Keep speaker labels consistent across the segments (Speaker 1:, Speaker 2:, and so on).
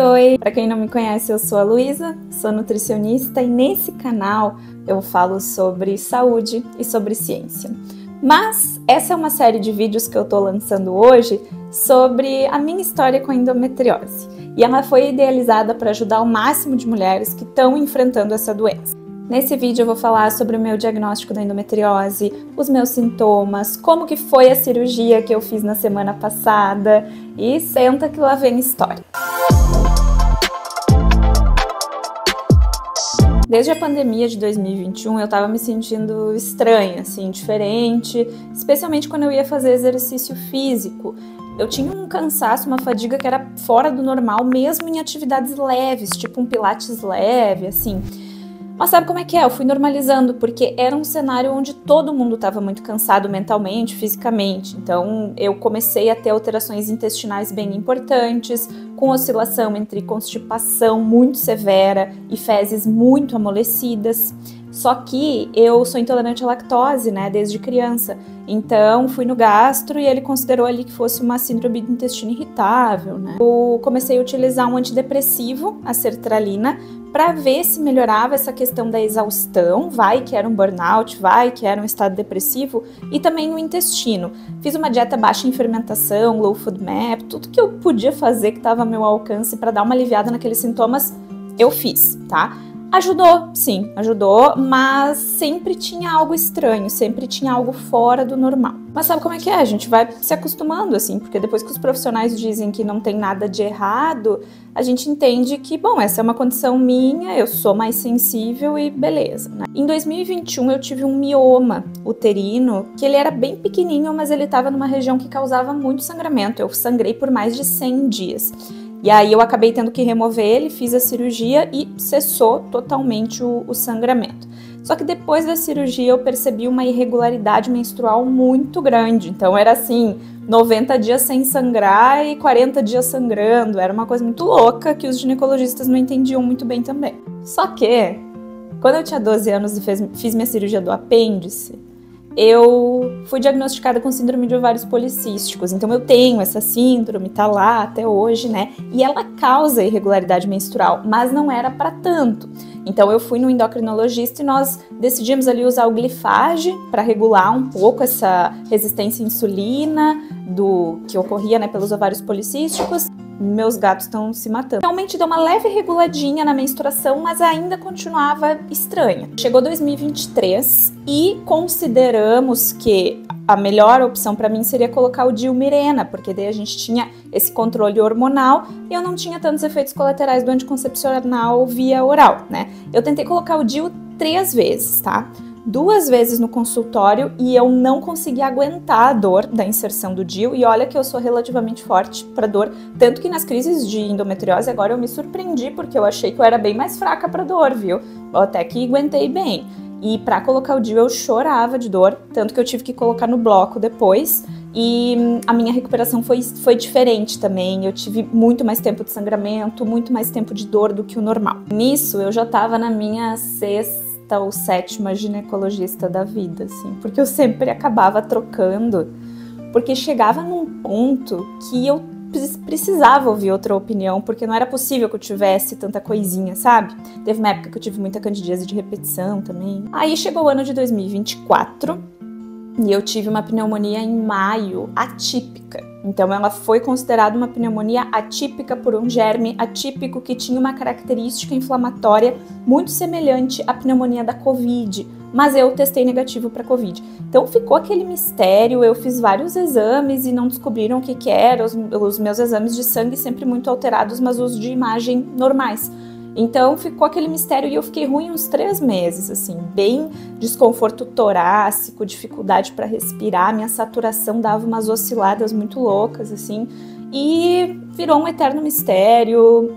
Speaker 1: Oi! Para quem não me conhece, eu sou a Luísa, sou nutricionista e nesse canal eu falo sobre saúde e sobre ciência. Mas essa é uma série de vídeos que eu tô lançando hoje sobre a minha história com a endometriose. E ela foi idealizada para ajudar o máximo de mulheres que estão enfrentando essa doença. Nesse vídeo eu vou falar sobre o meu diagnóstico da endometriose, os meus sintomas, como que foi a cirurgia que eu fiz na semana passada e senta que lá vem história. Desde a pandemia de 2021 eu tava me sentindo estranha, assim, diferente, especialmente quando eu ia fazer exercício físico. Eu tinha um cansaço, uma fadiga que era fora do normal, mesmo em atividades leves, tipo um pilates leve, assim. Mas sabe como é que é? Eu fui normalizando, porque era um cenário onde todo mundo estava muito cansado mentalmente, fisicamente. Então eu comecei a ter alterações intestinais bem importantes, com oscilação entre constipação muito severa e fezes muito amolecidas. Só que eu sou intolerante à lactose, né, desde criança. Então fui no gastro e ele considerou ali que fosse uma síndrome do intestino irritável, né. Eu comecei a utilizar um antidepressivo, a sertralina, para ver se melhorava essa questão da exaustão, vai que era um burnout, vai que era um estado depressivo, e também o intestino. Fiz uma dieta baixa em fermentação, low food map, tudo que eu podia fazer que estava ao meu alcance para dar uma aliviada naqueles sintomas, eu fiz, tá? Ajudou, sim, ajudou, mas sempre tinha algo estranho, sempre tinha algo fora do normal. Mas sabe como é que é? A gente vai se acostumando, assim, porque depois que os profissionais dizem que não tem nada de errado, a gente entende que, bom, essa é uma condição minha, eu sou mais sensível e beleza, né? Em 2021 eu tive um mioma uterino, que ele era bem pequenininho, mas ele estava numa região que causava muito sangramento. Eu sangrei por mais de 100 dias. E aí eu acabei tendo que remover ele, fiz a cirurgia e cessou totalmente o sangramento. Só que depois da cirurgia eu percebi uma irregularidade menstrual muito grande. Então era assim, 90 dias sem sangrar e 40 dias sangrando. Era uma coisa muito louca que os ginecologistas não entendiam muito bem também. Só que, quando eu tinha 12 anos e fiz minha cirurgia do apêndice, eu fui diagnosticada com síndrome de ovários policísticos, então eu tenho essa síndrome, tá lá até hoje, né? E ela causa irregularidade menstrual, mas não era para tanto. Então eu fui no endocrinologista e nós decidimos ali usar o glifage para regular um pouco essa resistência à insulina que ocorria, né, pelos ovários policísticos. Meus gatos estão se matando. Realmente deu uma leve reguladinha na menstruação, mas ainda continuava estranha. Chegou 2023 e consideramos que a melhor opção para mim seria colocar o DIU Mirena, porque daí a gente tinha esse controle hormonal e eu não tinha tantos efeitos colaterais do anticoncepcional via oral, né? Eu tentei colocar o DIU 3 vezes, tá? 2 vezes no consultório e eu não consegui aguentar a dor da inserção do DIU, e olha que eu sou relativamente forte para dor, tanto que nas crises de endometriose agora eu me surpreendi porque eu achei que eu era bem mais fraca para dor, viu? Eu até que aguentei bem. E para colocar o DIU eu chorava de dor, tanto que eu tive que colocar no bloco depois, e a minha recuperação foi diferente também. Eu tive muito mais tempo de sangramento, muito mais tempo de dor do que o normal. Nisso eu já estava na minha 6ª ou 7ª ginecologista da vida, assim, porque eu sempre acabava trocando, porque chegava num ponto que eu precisava ouvir outra opinião, porque não era possível que eu tivesse tanta coisinha, sabe? Teve uma época que eu tive muita candidíase de repetição também. Aí chegou o ano de 2024 e eu tive uma pneumonia em maio, atípica. Então ela foi considerada uma pneumonia atípica por um germe atípico que tinha uma característica inflamatória muito semelhante à pneumonia da Covid, mas eu testei negativo para Covid. Então ficou aquele mistério, eu fiz vários exames e não descobriram o que era, os meus exames de sangue sempre muito alterados, mas os de imagem normais. Então ficou aquele mistério e eu fiquei ruim uns 3 meses, assim, bem desconforto torácico, dificuldade para respirar, minha saturação dava umas osciladas muito loucas, assim, e virou um eterno mistério.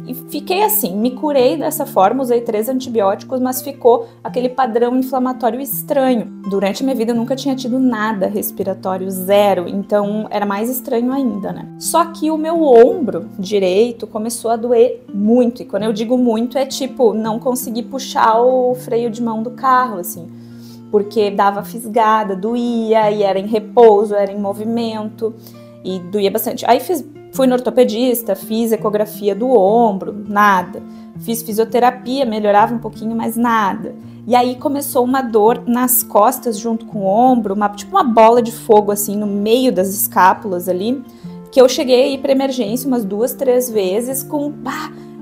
Speaker 1: E fiquei assim, me curei dessa forma, usei 3 antibióticos, mas ficou aquele padrão inflamatório estranho. Durante a minha vida eu nunca tinha tido nada respiratório, zero, então era mais estranho ainda, né? Só que o meu ombro direito começou a doer muito, e quando eu digo muito é tipo, não consegui puxar o freio de mão do carro, assim, porque dava fisgada, doía, e era em repouso, era em movimento, e doía bastante. Aí Fui no ortopedista, fiz ecografia do ombro, nada. Fiz fisioterapia, melhorava um pouquinho, mas nada. E aí começou uma dor nas costas junto com o ombro, tipo uma bola de fogo assim no meio das escápulas ali, que eu cheguei a ir para emergência umas 2, 3 vezes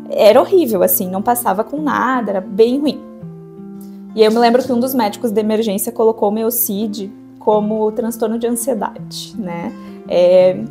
Speaker 1: era horrível assim, não passava com nada, era bem ruim. E aí eu me lembro que um dos médicos de emergência colocou o meu CID como transtorno de ansiedade, né?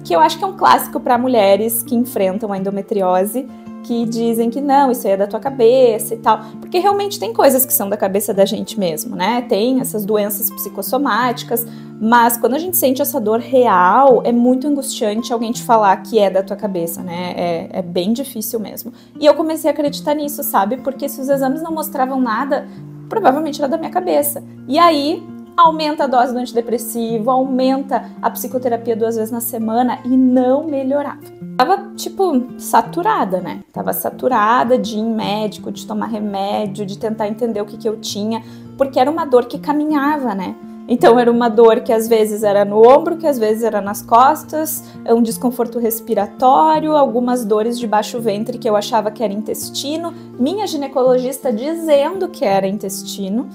Speaker 1: Que eu acho que é um clássico para mulheres que enfrentam a endometriose, que dizem que não, isso aí é da tua cabeça e tal, porque realmente tem coisas que são da cabeça da gente mesmo, né? Tem essas doenças psicossomáticas, mas quando a gente sente essa dor real, é muito angustiante alguém te falar que é da tua cabeça, né? É bem difícil mesmo. E eu comecei a acreditar nisso, sabe? Porque se os exames não mostravam nada, provavelmente era da minha cabeça. E aí aumenta a dose do antidepressivo, aumenta a psicoterapia 2 vezes na semana e não melhorava. Tava, tipo, saturada, né? Tava saturada de ir em médico, de tomar remédio, de tentar entender o que eu tinha, porque era uma dor que caminhava, né? Então era uma dor que às vezes era no ombro, que às vezes era nas costas, um desconforto respiratório, algumas dores de baixo ventre que eu achava que era intestino, minha ginecologista dizendo que era intestino.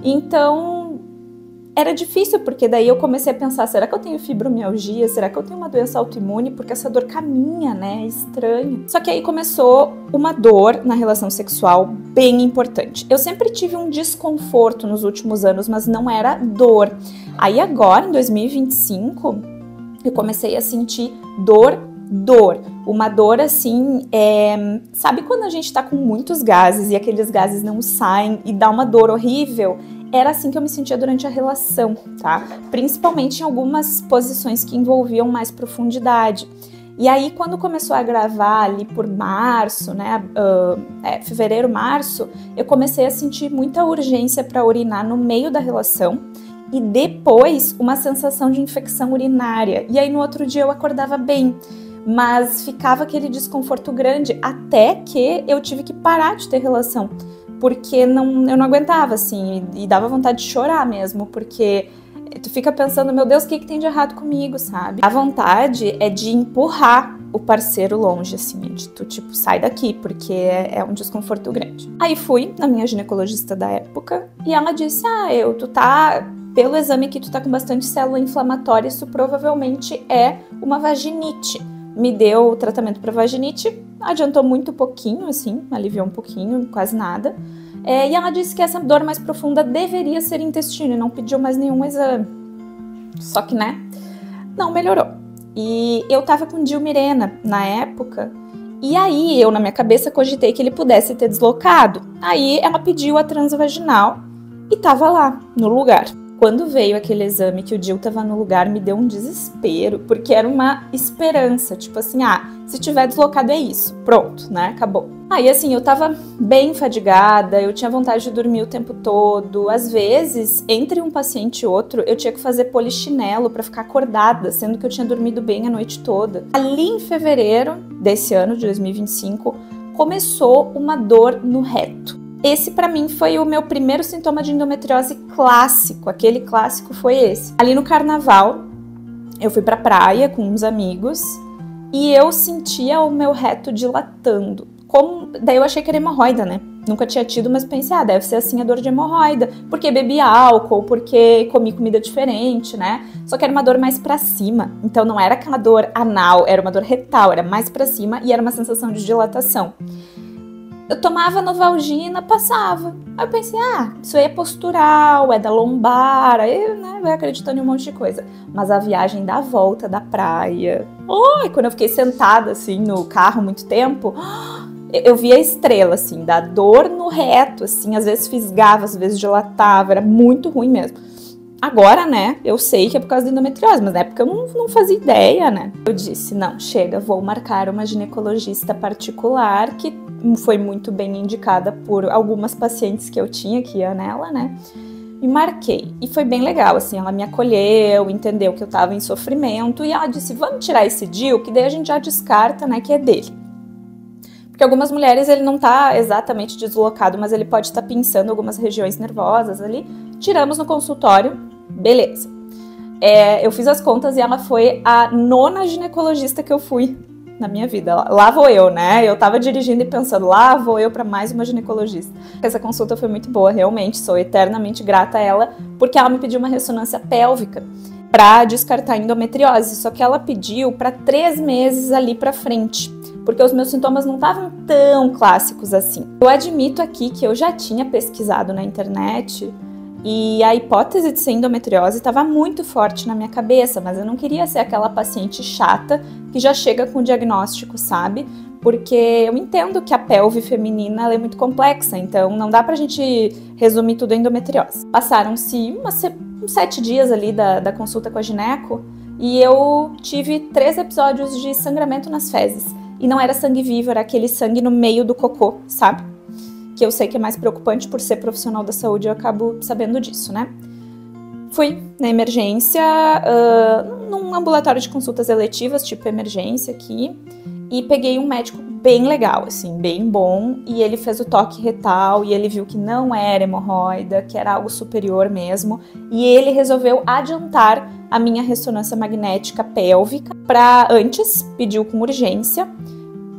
Speaker 1: Então era difícil, porque daí eu comecei a pensar, será que eu tenho fibromialgia? Será que eu tenho uma doença autoimune? Porque essa dor caminha, né? É estranho. Só que aí começou uma dor na relação sexual bem importante. Eu sempre tive um desconforto nos últimos anos, mas não era dor. Aí agora, em 2025, eu comecei a sentir dor. Uma dor assim, sabe quando a gente tá com muitos gases e aqueles gases não saem e dá uma dor horrível? Era assim que eu me sentia durante a relação, tá? Principalmente em algumas posições que envolviam mais profundidade. E aí, quando começou a gravar ali por março, né? Fevereiro, março, eu comecei a sentir muita urgência para urinar no meio da relação e depois uma sensação de infecção urinária. E aí, no outro dia, eu acordava bem, mas ficava aquele desconforto grande até que eu tive que parar de ter relação. Porque eu não aguentava, assim, e dava vontade de chorar mesmo, porque tu fica pensando, meu Deus, o que tem de errado comigo, sabe? A vontade é de empurrar o parceiro longe, assim, de tu, tipo, sai daqui, porque é um desconforto grande. Aí fui na minha ginecologista da época, e ela disse, pelo exame aqui, tu tá com bastante célula inflamatória, isso provavelmente é uma vaginite. Me deu o tratamento para vaginite, adiantou muito pouquinho, assim, aliviou um pouquinho, quase nada. E ela disse que essa dor mais profunda deveria ser intestino e não pediu mais nenhum exame. Só que, né, não melhorou. E eu tava com Dilmirena na época, e aí eu, na minha cabeça, cogitei que ele pudesse ter deslocado. Aí ela pediu a transvaginal e tava lá, no lugar. Quando veio aquele exame que o DIU tava no lugar, me deu um desespero, porque era uma esperança, tipo assim, se tiver deslocado é isso, pronto, né, acabou. Aí assim, eu tava bem fadigada, eu tinha vontade de dormir o tempo todo, às vezes, entre um paciente e outro, eu tinha que fazer polichinelo pra ficar acordada, sendo que eu tinha dormido bem a noite toda. Ali em fevereiro desse ano, de 2025, começou uma dor no reto. Esse, pra mim, foi o meu primeiro sintoma de endometriose clássico. Aquele clássico foi esse. Ali no carnaval, eu fui pra praia com uns amigos e eu sentia o meu reto dilatando. Daí eu achei que era hemorroida, né? Nunca tinha tido, mas pensei, deve ser assim a dor de hemorroida. Porque bebi álcool, porque comi comida diferente, né? Só que era uma dor mais pra cima. Então não era aquela dor anal, era uma dor retal, era mais pra cima e era uma sensação de dilatação. Eu tomava Novalgina, passava. Aí eu pensei, isso aí é postural, é da lombar, aí, né, vai acreditando em um monte de coisa. Mas a viagem da volta da praia, quando eu fiquei sentada, assim, no carro muito tempo, eu via a estrela, assim, da dor no reto, assim, às vezes fisgava, às vezes dilatava, era muito ruim mesmo. Agora, né, eu sei que é por causa da endometriose, mas na época eu não fazia ideia, né. Eu disse, não, chega, vou marcar uma ginecologista particular que foi muito bem indicada por algumas pacientes que eu tinha que ia nela, né? E marquei. E foi bem legal, assim, ela me acolheu, entendeu que eu tava em sofrimento e ela disse, vamos tirar esse DIU, que daí a gente já descarta, né, que é dele. Porque algumas mulheres ele não tá exatamente deslocado, mas ele pode estar pinçando algumas regiões nervosas ali. Tiramos no consultório, beleza. Eu fiz as contas e ela foi a 9ª ginecologista que eu fui na minha vida. Lá vou eu, né? Eu tava dirigindo e pensando, lá vou eu para mais uma ginecologista. Essa consulta foi muito boa, realmente, sou eternamente grata a ela, porque ela me pediu uma ressonância pélvica para descartar a endometriose, só que ela pediu para 3 meses ali para frente, porque os meus sintomas não estavam tão clássicos assim. Eu admito aqui que eu já tinha pesquisado na internet e a hipótese de ser endometriose estava muito forte na minha cabeça, mas eu não queria ser aquela paciente chata que já chega com o diagnóstico, sabe? Porque eu entendo que a pelve feminina ela é muito complexa, então não dá pra gente resumir tudo em endometriose. Passaram-se uns 7 dias ali da consulta com a gineco e eu tive 3 episódios de sangramento nas fezes. E não era sangue vivo, era aquele sangue no meio do cocô, sabe? Que eu sei que é mais preocupante por ser profissional da saúde, eu acabo sabendo disso, né? Fui na emergência, num ambulatório de consultas eletivas, tipo emergência aqui, e peguei um médico bem legal, assim, bem bom, e ele fez o toque retal, e ele viu que não era hemorroida, que era algo superior mesmo, e ele resolveu adiantar a minha ressonância magnética pélvica para antes, pediu com urgência,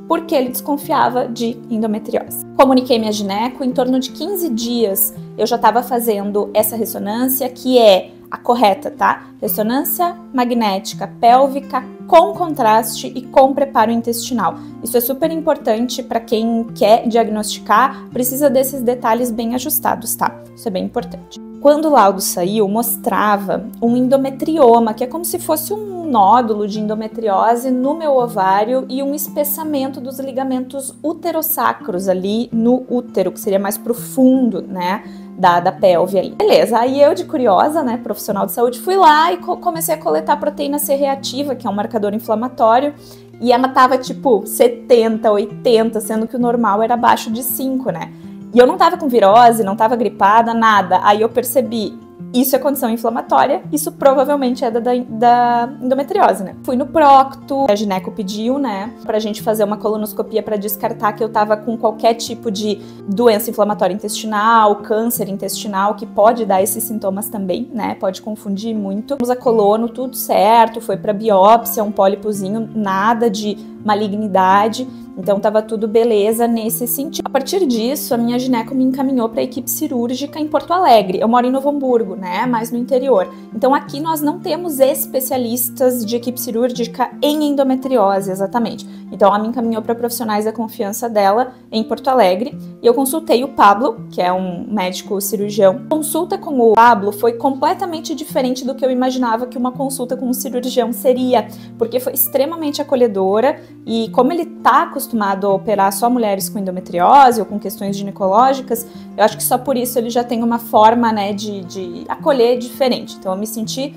Speaker 1: porque ele desconfiava de endometriose. Comuniquei minha gineco, em torno de 15 dias eu já estava fazendo essa ressonância, que é a correta, tá? Ressonância magnética pélvica com contraste e com preparo intestinal. Isso é super importante para quem quer diagnosticar, precisa desses detalhes bem ajustados, tá? Isso é bem importante. Quando o laudo saiu, mostrava um endometrioma, que é como se fosse um nódulo de endometriose no meu ovário e um espessamento dos ligamentos uterossacros ali no útero, que seria mais profundo, né, da pelve ali. Beleza, aí eu de curiosa, né, profissional de saúde, fui lá e comecei a coletar proteína C reativa, que é um marcador inflamatório, e ela tava tipo 70, 80, sendo que o normal era abaixo de 5, né? E eu não tava com virose, não tava gripada, nada. Aí eu percebi, isso é condição inflamatória, isso provavelmente é da endometriose, né? Fui no procto, a gineco pediu, né, pra gente fazer uma colonoscopia pra descartar que eu tava com qualquer tipo de doença inflamatória intestinal, câncer intestinal, que pode dar esses sintomas também, né, pode confundir muito. Fomos a colono, tudo certo, foi pra biópsia, um pólipozinho, nada de malignidade. Então tava tudo beleza nesse sentido. A partir disso, a minha gineco me encaminhou para a equipe cirúrgica em Porto Alegre. Eu moro em Novo Hamburgo, né, mais no interior. Então aqui nós não temos especialistas de equipe cirúrgica em endometriose, exatamente. Então ela me encaminhou para profissionais da confiança dela em Porto Alegre e eu consultei o Pablo, que é um médico cirurgião. A consulta com o Pablo foi completamente diferente do que eu imaginava que uma consulta com um cirurgião seria, porque foi extremamente acolhedora e como ele tá acostumado a operar só mulheres com endometriose ou com questões ginecológicas, eu acho que só por isso ele já tem uma forma, né, de acolher diferente. Então eu me senti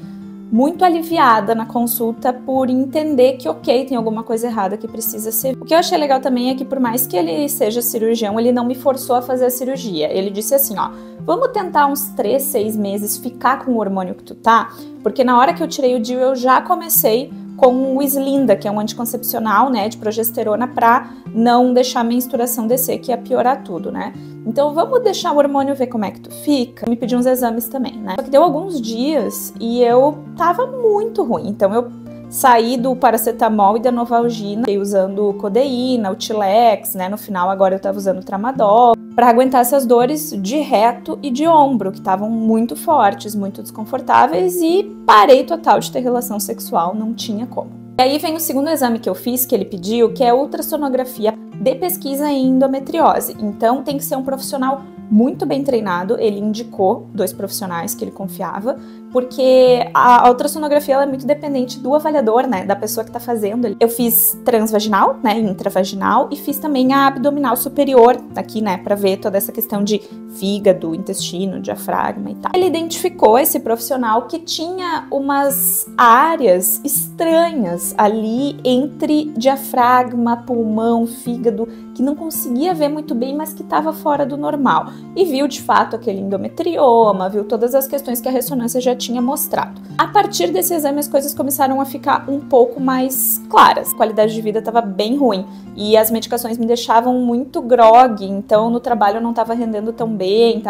Speaker 1: muito aliviada na consulta por entender que, ok, tem alguma coisa errada que precisa ser. O que eu achei legal também é que, por mais que ele seja cirurgião, ele não me forçou a fazer a cirurgia. Ele disse assim, ó, vamos tentar uns 3, 6 meses ficar com o hormônio que tu tá, porque na hora que eu tirei o DIU eu já comecei com o Slinda, que é um anticoncepcional, né, de progesterona, pra não deixar a menstruação descer, que ia piorar tudo, né? Então vamos deixar o hormônio ver como é que tu fica. Me pediu uns exames também, né? Só que deu alguns dias e eu tava muito ruim, então eu saí do paracetamol e da Novalgina, fiquei usando codeína, o Tilex, né? No final agora eu tava usando tramadol, para aguentar essas dores de reto e de ombro, que estavam muito fortes, muito desconfortáveis, e parei total de ter relação sexual, não tinha como. E aí vem o segundo exame que eu fiz, que ele pediu, que é a ultrassonografia de pesquisa em endometriose. Então tem que ser um profissional muito bem treinado, ele indicou 2 profissionais que ele confiava, porque a ultrassonografia ela é muito dependente do avaliador, né, da pessoa que tá fazendo. Eu fiz transvaginal, né, intravaginal, e fiz também a abdominal superior, aqui, né, pra ver toda essa questão de fígado, intestino, diafragma e tal. Ele identificou esse profissional que tinha umas áreas estranhas ali entre diafragma, pulmão, fígado, que não conseguia ver muito bem, mas que estava fora do normal. E viu de fato aquele endometrioma, viu todas as questões que a ressonância já tinha mostrado. A partir desse exame, as coisas começaram a ficar um pouco mais claras. A qualidade de vida estava bem ruim e as medicações me deixavam muito grogue, então no trabalho eu não estava rendendo tão bem,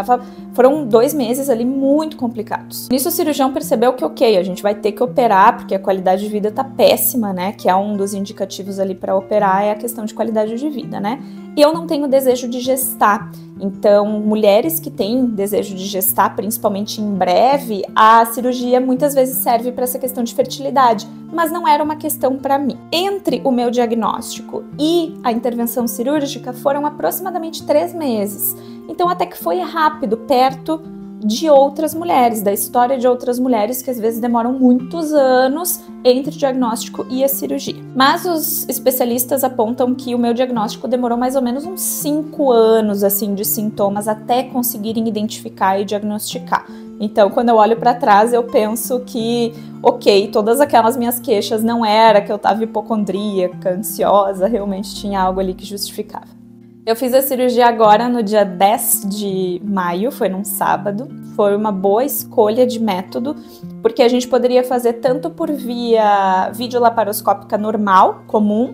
Speaker 1: foram 2 meses ali muito complicados. Nisso o cirurgião percebeu que ok, a gente vai ter que operar porque a qualidade de vida tá péssima, né, que é um dos indicativos ali para operar, é a questão de qualidade de vida, né. E eu não tenho desejo de gestar, então mulheres que têm desejo de gestar, principalmente em breve, a cirurgia muitas vezes serve para essa questão de fertilidade, mas não era uma questão para mim. Entre o meu diagnóstico e a intervenção cirúrgica foram aproximadamente 3 meses, então até que foi rápido, perto de outras mulheres, da história de outras mulheres que às vezes demoram muitos anos entre o diagnóstico e a cirurgia. Mas os especialistas apontam que o meu diagnóstico demorou mais ou menos uns 5 anos assim de sintomas até conseguirem identificar e diagnosticar. Então, quando eu olho para trás, eu penso que, ok, todas aquelas minhas queixas não era que eu estava hipocondríaca, ansiosa, realmente tinha algo ali que justificava. Eu fiz a cirurgia agora no dia 10 de maio, foi num sábado. Foi uma boa escolha de método, porque a gente poderia fazer tanto por via videolaparoscópica normal, comum,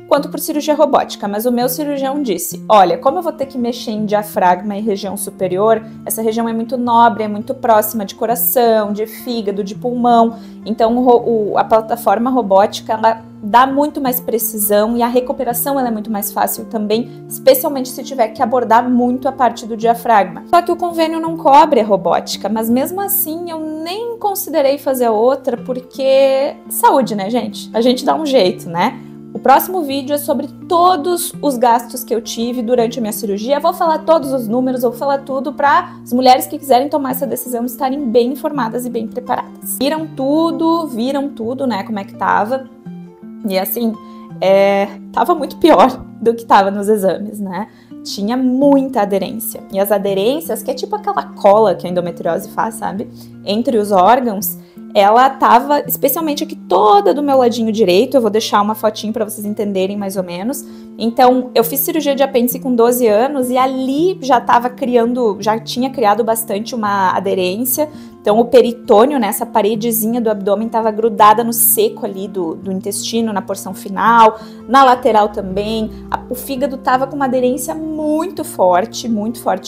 Speaker 1: quanto por cirurgia robótica. Mas o meu cirurgião disse, olha, como eu vou ter que mexer em diafragma e região superior, essa região é muito nobre, é muito próxima de coração, de fígado, de pulmão. Então a plataforma robótica, ela dá muito mais precisão e a recuperação ela é muito mais fácil também, especialmente se tiver que abordar muito a parte do diafragma. Só que o convênio não cobre a robótica, mas mesmo assim eu nem considerei fazer a outra porque saúde, né, gente? A gente dá um jeito, né? O próximo vídeo é sobre todos os gastos que eu tive durante a minha cirurgia. Eu vou falar todos os números, eu vou falar tudo para as mulheres que quiserem tomar essa decisão estarem bem informadas e bem preparadas. Viram tudo, né, como é que tava. E assim, tava muito pior do que tava nos exames, né? Tinha muita aderência. E as aderências, que é tipo aquela cola que a endometriose faz, sabe? Entre os órgãos, ela tava, especialmente aqui toda do meu ladinho direito, eu vou deixar uma fotinho para vocês entenderem mais ou menos. Então, eu fiz cirurgia de apêndice com 12 anos e ali já tinha criado bastante uma aderência. Então, o peritônio, né, essa paredezinha do abdômen estava grudada no seco ali do intestino, na porção final, na lateral também. O fígado estava com uma aderência muito forte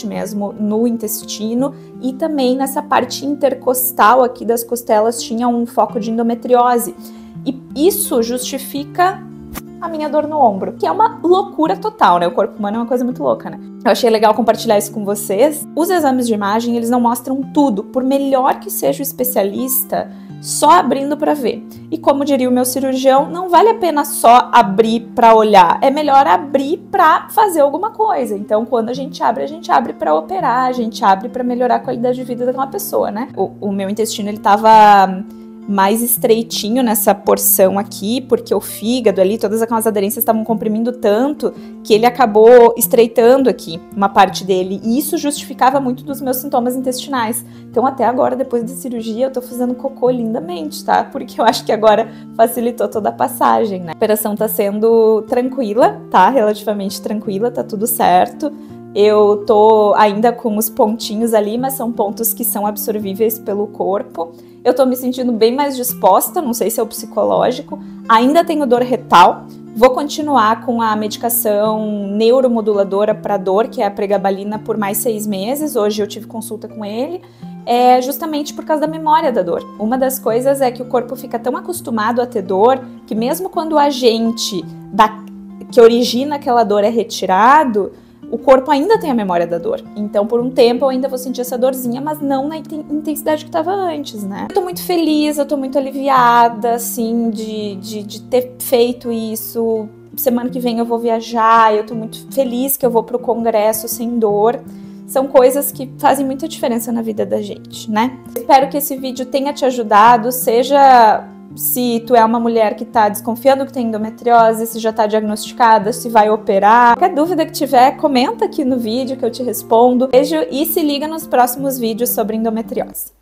Speaker 1: mesmo no intestino e também nessa parte intercostal aqui das costelas tinha um foco de endometriose. E isso justifica a minha dor no ombro, que é uma loucura total, né? O corpo humano é uma coisa muito louca, né? Eu achei legal compartilhar isso com vocês. Os exames de imagem, eles não mostram tudo, por melhor que seja o especialista, só abrindo para ver. E como diria o meu cirurgião, não vale a pena só abrir para olhar, é melhor abrir para fazer alguma coisa. Então, quando a gente abre para operar, a gente abre para melhorar a qualidade de vida daquela pessoa, né? O meu intestino, ele tava mais estreitinho nessa porção aqui, porque o fígado ali, todas aquelas aderências estavam comprimindo tanto que ele acabou estreitando aqui uma parte dele, e isso justificava muito dos meus sintomas intestinais. Então até agora, depois da cirurgia, eu tô fazendo cocô lindamente, tá? Porque eu acho que agora facilitou toda a passagem, né? A operação tá sendo tranquila, tá? Relativamente tranquila, tá tudo certo. Eu tô ainda com os pontinhos ali, mas são pontos que são absorvíveis pelo corpo. Eu tô me sentindo bem mais disposta, não sei se é o psicológico. Ainda tenho dor retal. Vou continuar com a medicação neuromoduladora para dor, que é a pregabalina, por mais 6 meses. Hoje eu tive consulta com ele. Justamente por causa da memória da dor. Uma das coisas é que o corpo fica tão acostumado a ter dor, que mesmo quando o agente que origina aquela dor é retirado, o corpo ainda tem a memória da dor. Então, por um tempo, eu ainda vou sentir essa dorzinha, mas não na intensidade que estava antes, né? Eu tô muito feliz, eu tô muito aliviada, assim, de ter feito isso. Semana que vem eu vou viajar, eu tô muito feliz que eu vou pro congresso sem dor. São coisas que fazem muita diferença na vida da gente, né? Espero que esse vídeo tenha te ajudado, seja se tu é uma mulher que tá desconfiando que tem endometriose, se já tá diagnosticada, se vai operar. Qualquer dúvida que tiver, comenta aqui no vídeo que eu te respondo. Beijo e se liga nos próximos vídeos sobre endometriose.